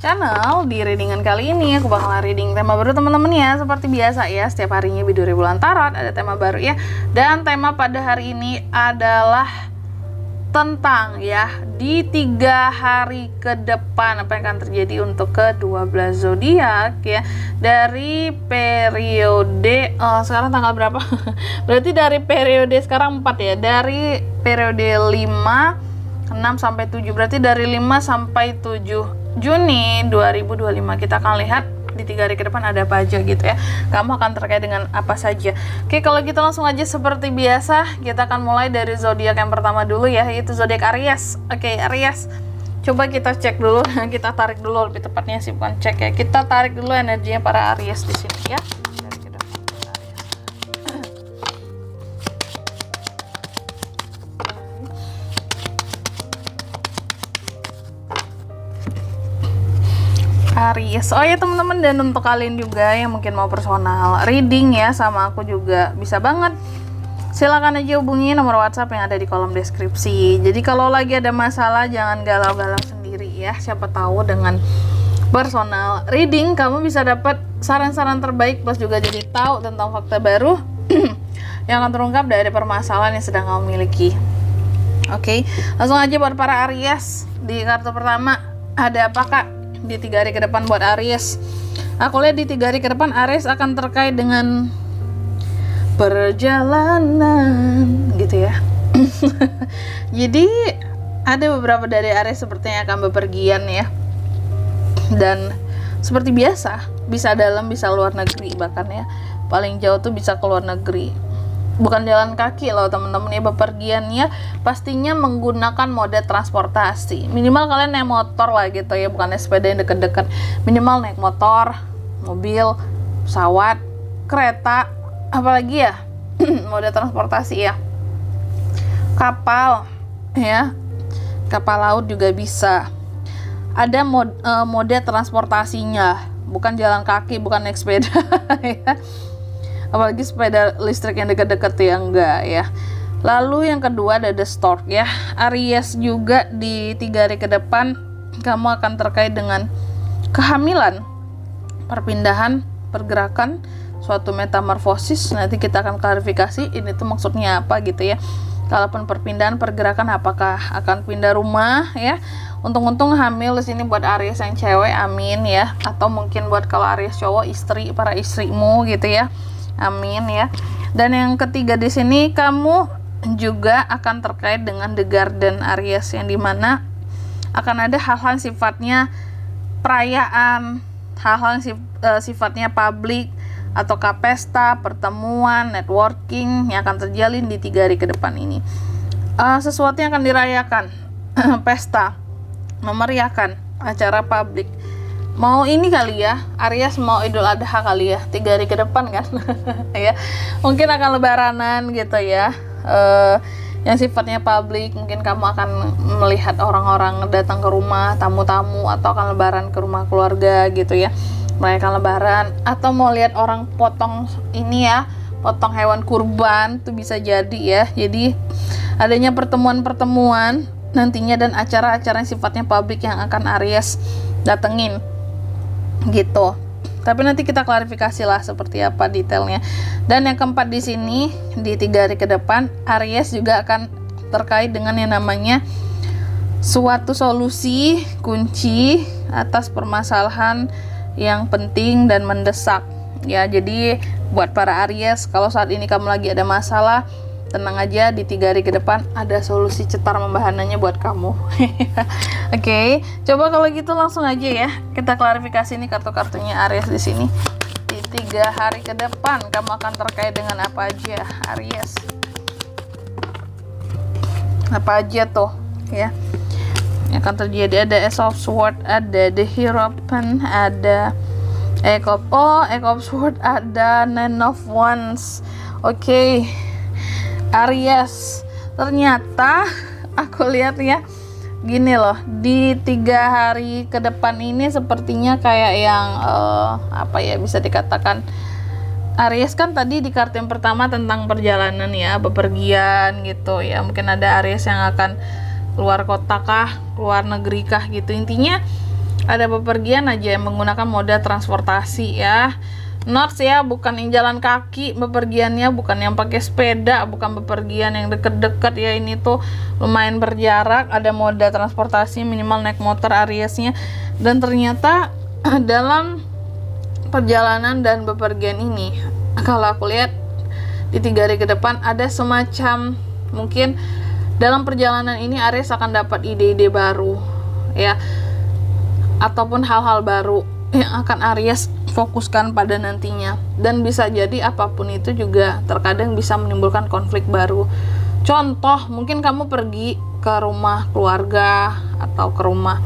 channel. Di readingan kali ini aku bakal reading tema baru teman-teman ya. Seperti biasa ya, setiap harinya Biduri Bulan Tarot ada tema baru ya. Dan tema pada hari ini adalah tentang ya di 3 hari ke depan apa yang akan terjadi untuk ke-12 zodiak ya, dari periode sekarang tanggal berapa? Berarti dari periode sekarang 4 ya, dari periode 5, 6 sampai 7, berarti dari 5 sampai 7 Juni 2025 kita akan lihat di 3 hari ke depan ada apa aja gitu ya. Kamu akan terkait dengan apa saja. Oke, kalau gitu langsung aja seperti biasa kita akan mulai dari zodiak yang pertama dulu ya, yaitu zodiak Aries. Oke, Aries. Coba kita cek dulu, kita tarik dulu, lebih tepatnya sih bukan cek ya. Kita tarik dulu energinya para Aries di sini ya. Aries. Oh ya teman-teman, dan untuk kalian juga yang mungkin mau personal reading ya sama aku juga bisa banget. Silakan aja hubungi nomor WhatsApp yang ada di kolom deskripsi. Jadi kalau lagi ada masalah jangan galau-galau sendiri ya. Siapa tahu dengan personal reading kamu bisa dapat saran-saran terbaik, plus juga jadi tahu tentang fakta baru yang akan terungkap dari permasalahan yang sedang kamu miliki. Oke, langsung aja buat para Aries. Di kartu pertama ada apa kak? Di 3 hari ke depan buat Aries. Aku lihat di 3 hari ke depan Aries akan terkait dengan perjalanan gitu ya. Jadi ada beberapa dari Aries sepertinya akan bepergian ya. Dan seperti biasa bisa dalam bisa luar negeri, bahkan ya paling jauh tuh bisa ke luar negeri. Bukan jalan kaki loh teman-teman ya, bepergiannya pastinya menggunakan mode transportasi. Minimal kalian naik motor lah gitu ya, bukan naik sepeda yang deket-deket. Minimal naik motor, mobil, pesawat, kereta, apalagi ya mode transportasi ya, kapal ya, kapal laut juga bisa. Ada mode transportasinya, bukan jalan kaki, bukan naik sepeda ya. Apalagi sepeda listrik yang dekat-dekat ya enggak ya. Lalu yang kedua ada The Stork ya. Aries juga di 3 hari ke depan kamu akan terkait dengan kehamilan, perpindahan, pergerakan, suatu metamorfosis. Nanti kita akan klarifikasi ini tuh maksudnya apa gitu ya. Kalaupun perpindahan, pergerakan, apakah akan pindah rumah ya. Untung-untung hamil di sini buat Aries yang cewek, amin ya. Atau mungkin buat kalau Aries cowok, istri, para istrimu gitu ya. Amin ya. Dan yang ketiga di sini kamu juga akan terkait dengan The Garden Aries, yang dimana akan ada hal-hal sifatnya perayaan, hal-hal sifatnya publik atau pesta, pertemuan, networking yang akan terjalin di 3 hari ke depan ini. Sesuatu yang akan dirayakan, pesta, memeriahkan, acara publik. Mau ini kali ya, Aries mau Idul Adha kali ya, 3 hari ke depan kan ya. Mungkin akan lebaranan gitu ya, yang sifatnya publik. Mungkin kamu akan melihat orang-orang datang ke rumah, tamu-tamu, atau akan lebaran ke rumah keluarga gitu ya, merayakan lebaran. Atau mau lihat orang potong ini ya, potong hewan kurban tuh bisa jadi ya. Jadi adanya pertemuan-pertemuan nantinya dan acara-acara yang sifatnya publik yang akan Aries datengin gitu. Tapi nanti kita klarifikasi lah seperti apa detailnya. Dan yang keempat di sini di 3 hari ke depan Aries juga akan terkait dengan yang namanya suatu solusi kunci atas permasalahan yang penting dan mendesak ya. Jadi buat para Aries, kalau saat ini kamu lagi ada masalah, tenang aja, di 3 hari ke depan ada solusi cetar membahananya buat kamu. Oke, coba kalau gitu langsung aja ya kita klarifikasi nih kartu-kartunya Aries di sini. Di 3 hari ke depan kamu akan terkait dengan apa aja Aries? Apa aja tuh ya yang akan terjadi? Ada Ace of Swords, ada The Hierophant, ada Egg of Swords, ada Nine of Wands. Oke. Aries, ternyata aku lihat ya gini loh, di 3 hari ke depan ini sepertinya kayak yang apa ya bisa dikatakan, Aries kan tadi di kartu yang pertama tentang perjalanan ya, bepergian gitu ya. Mungkin ada Aries yang akan keluar kota kah, keluar negeri kah gitu. Intinya ada bepergian aja yang menggunakan moda transportasi ya. Not ya, bukan yang jalan kaki bepergiannya, bukan yang pakai sepeda, bukan bepergian yang deket-deket ya. Ini tuh lumayan berjarak, ada moda transportasi, minimal naik motor Ariesnya. Dan ternyata dalam perjalanan dan bepergian ini, kalau aku lihat di 3 hari ke depan ada semacam, mungkin dalam perjalanan ini Aries akan dapat ide-ide baru ya, ataupun hal-hal baru yang akan Aries fokuskan pada nantinya. Dan bisa jadi apapun itu juga terkadang bisa menimbulkan konflik baru. Contoh, mungkin kamu pergi ke rumah keluarga atau ke rumah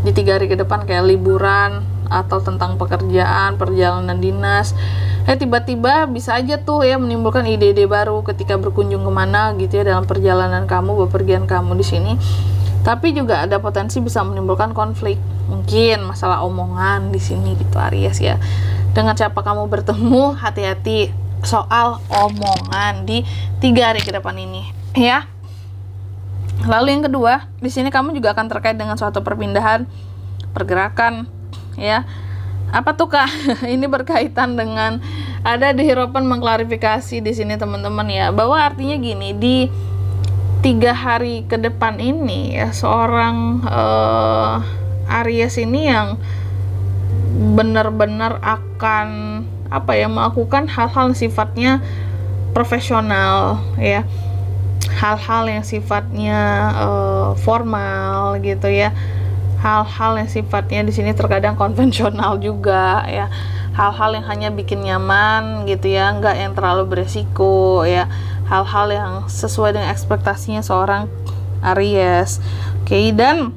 di 3 hari ke depan kayak liburan atau tentang pekerjaan, perjalanan dinas. Tiba-tiba bisa aja tuh ya menimbulkan ide-ide baru ketika berkunjung kemana gitu ya dalam perjalanan kamu, bepergian kamu di sini. Tapi juga ada potensi bisa menimbulkan konflik. Mungkin masalah omongan di sini gitu Aries ya. Dengan siapa kamu bertemu, hati-hati soal omongan di 3 hari ke depan ini ya. Lalu yang kedua, di sini kamu juga akan terkait dengan suatu perpindahan, pergerakan ya. Apa tuh Kak? Ini berkaitan dengan ada di Hierophant mengklarifikasi di sini teman-teman ya, bahwa artinya gini, di 3 hari ke depan ini ya, seorang Aries ini yang benar-benar akan melakukan hal-hal yang sifatnya profesional ya, hal-hal yang sifatnya formal gitu ya, hal-hal yang sifatnya di sini terkadang konvensional juga ya, hal-hal yang hanya bikin nyaman gitu ya, enggak yang terlalu beresiko ya, hal-hal yang sesuai dengan ekspektasinya seorang Aries. Oke, dan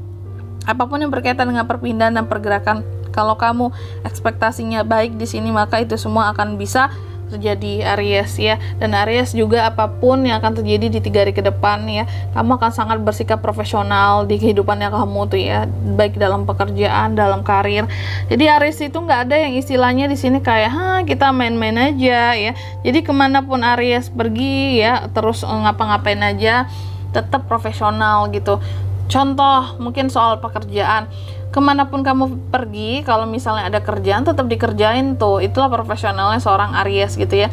apapun yang berkaitan dengan perpindahan dan pergerakan, kalau kamu ekspektasinya baik di sini, maka itu semua akan bisa terjadi Aries ya. Dan Aries juga apapun yang akan terjadi di 3 hari ke depan ya, kamu akan sangat bersikap profesional di kehidupannya kamu tuh ya, baik dalam pekerjaan, dalam karir. Jadi Aries itu nggak ada yang istilahnya di sini kayak kita main-main aja ya. Jadi kemanapun Aries pergi ya, terus ngapa-ngapain aja, tetap profesional gitu. Contoh mungkin soal pekerjaan, kemanapun kamu pergi, kalau misalnya ada kerjaan tetap dikerjain tuh, itulah profesionalnya seorang Aries gitu ya.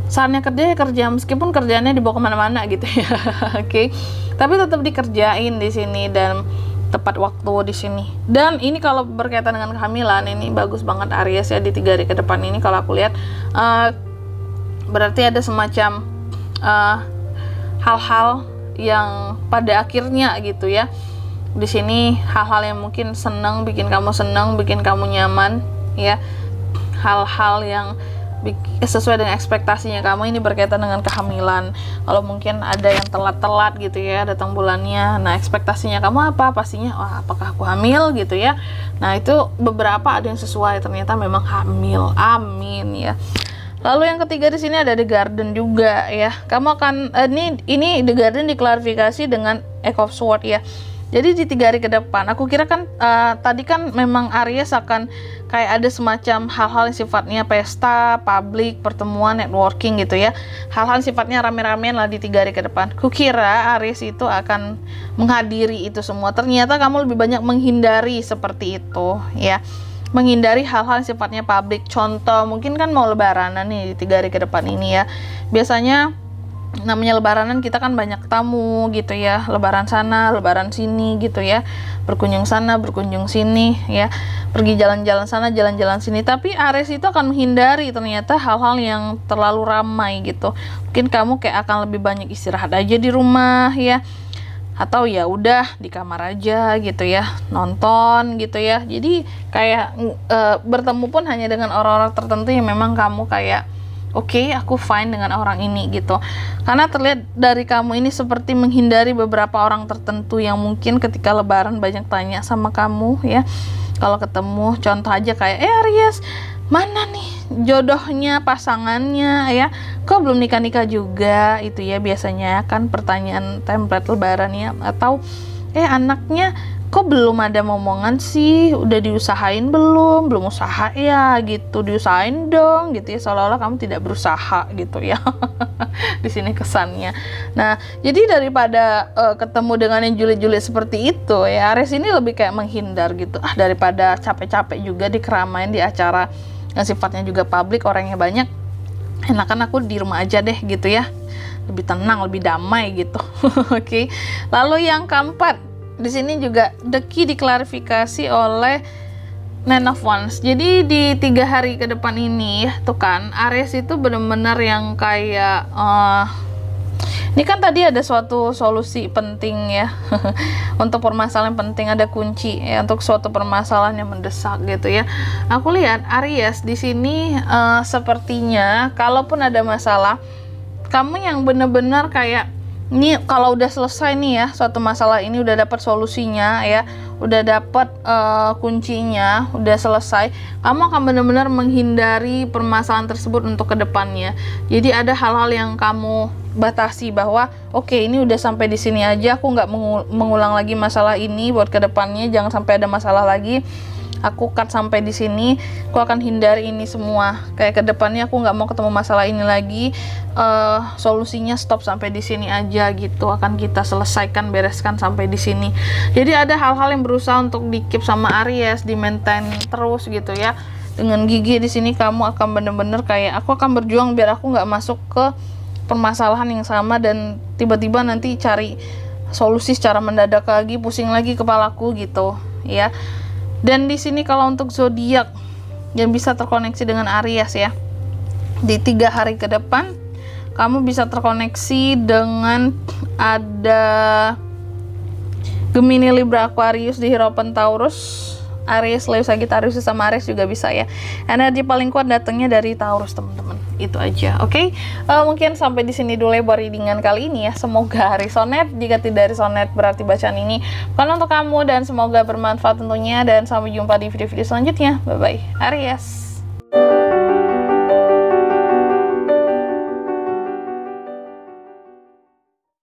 Saatnya kerja ya kerja, meskipun kerjaannya dibawa kemana-mana gitu ya. Oke, tapi tetap dikerjain di sini dan tepat waktu di sini. Dan ini kalau berkaitan dengan kehamilan, ini bagus banget Aries ya di 3 hari ke depan ini. Kalau aku lihat berarti ada semacam hal-hal yang pada akhirnya gitu ya, di sini hal-hal yang mungkin senang, bikin kamu senang, bikin kamu nyaman ya, hal-hal yang sesuai dengan ekspektasinya kamu. Ini berkaitan dengan kehamilan. Kalau mungkin ada yang telat-telat gitu ya datang bulannya, nah ekspektasinya kamu apa? Pastinya apakah aku hamil gitu ya. Nah itu beberapa ada yang sesuai, ternyata memang hamil, amin ya. Lalu yang ketiga di sini ada The Garden juga ya. Kamu akan ini The Garden diklarifikasi dengan Eight of Swords ya. Jadi di 3 hari ke depan, aku kira kan tadi kan memang Aries akan kayak ada semacam hal-hal yang sifatnya pesta, publik, pertemuan, networking gitu ya. Hal-hal sifatnya rame-ramean lah di 3 hari ke depan. Kukira Aries itu akan menghadiri itu semua. Ternyata kamu lebih banyak menghindari seperti itu ya. Menghindari hal-hal yang sifatnya publik. Contoh mungkin kan mau lebaranan nih di 3 hari ke depan ini ya. Biasanya namanya lebaranan kita kan banyak tamu gitu ya, lebaran sana, lebaran sini gitu ya, berkunjung sana, berkunjung sini ya, pergi jalan-jalan sana, jalan-jalan sini. Tapi Aries itu akan menghindari ternyata hal-hal yang terlalu ramai gitu. Mungkin kamu kayak akan lebih banyak istirahat aja di rumah ya, atau ya udah di kamar aja gitu ya, nonton gitu ya. Jadi kayak bertemu pun hanya dengan orang-orang tertentu yang memang kamu kayak oke, aku fine dengan orang ini gitu. Karena terlihat dari kamu ini seperti menghindari beberapa orang tertentu yang mungkin ketika lebaran banyak tanya sama kamu ya. Kalau ketemu, contoh aja kayak Aries, mana nih jodohnya, pasangannya ya, kok belum nikah-nikah juga, itu ya biasanya kan pertanyaan template lebaran ya. Atau anaknya kok belum ada momongan sih, udah diusahain belum usaha ya gitu, diusahain dong gitu ya, seolah-olah kamu tidak berusaha gitu ya. Di sini kesannya. Nah, jadi daripada ketemu dengan yang julid-julid seperti itu ya, Aries ini lebih kayak menghindar gitu. Daripada capek-capek juga di keramaian, di acara yang sifatnya juga publik, orangnya banyak, enakan aku di rumah aja deh gitu ya, lebih tenang, lebih damai gitu. Oke. Lalu yang keempat, di sini juga the key diklarifikasi oleh Nine of Wands. Jadi di 3 hari ke depan ini tuh kan, Aries itu benar-benar yang kayak ini kan tadi ada suatu solusi penting ya. Untuk permasalahan penting, ada kunci ya untuk suatu permasalahan yang mendesak gitu ya. Aku lihat Aries di sini sepertinya kalaupun ada masalah, kamu yang benar-benar kayak ini kalau udah selesai nih ya, suatu masalah ini udah dapat solusinya ya, udah dapat kuncinya, udah selesai, kamu akan benar-benar menghindari permasalahan tersebut untuk kedepannya. Jadi ada hal-hal yang kamu batasi bahwa oke, ini udah sampai di sini aja, aku nggak mengulang lagi masalah ini buat kedepannya, jangan sampai ada masalah lagi. Aku cut sampai di sini, aku akan hindari ini semua. Kayak kedepannya aku nggak mau ketemu masalah ini lagi. Solusinya stop sampai di sini aja gitu. Akan kita selesaikan, bereskan sampai di sini. Jadi ada hal-hal yang berusaha untuk di keep sama Aries, di maintain terus gitu ya. Dengan gigi di sini kamu akan bener-bener kayak aku akan berjuang biar aku nggak masuk ke permasalahan yang sama dan tiba-tiba nanti cari solusi secara mendadak lagi, pusing lagi kepalaku gitu ya. Dan di sini kalau untuk zodiak yang bisa terkoneksi dengan Aries ya, di 3 hari ke depan kamu bisa terkoneksi dengan ada Gemini, Libra, Aquarius di Hierophant Taurus, Aries, Leo, Sagittarius sama Aries juga bisa ya. Energi paling kuat datangnya dari Taurus teman-teman. Itu aja, oke? Mungkin sampai di sini dulu ya buat readingan kali ini ya. Semoga resonate. Jika tidak resonate berarti bacaan ini bukan untuk kamu, dan semoga bermanfaat tentunya. Dan sampai jumpa di video-video selanjutnya. Bye bye, Aries.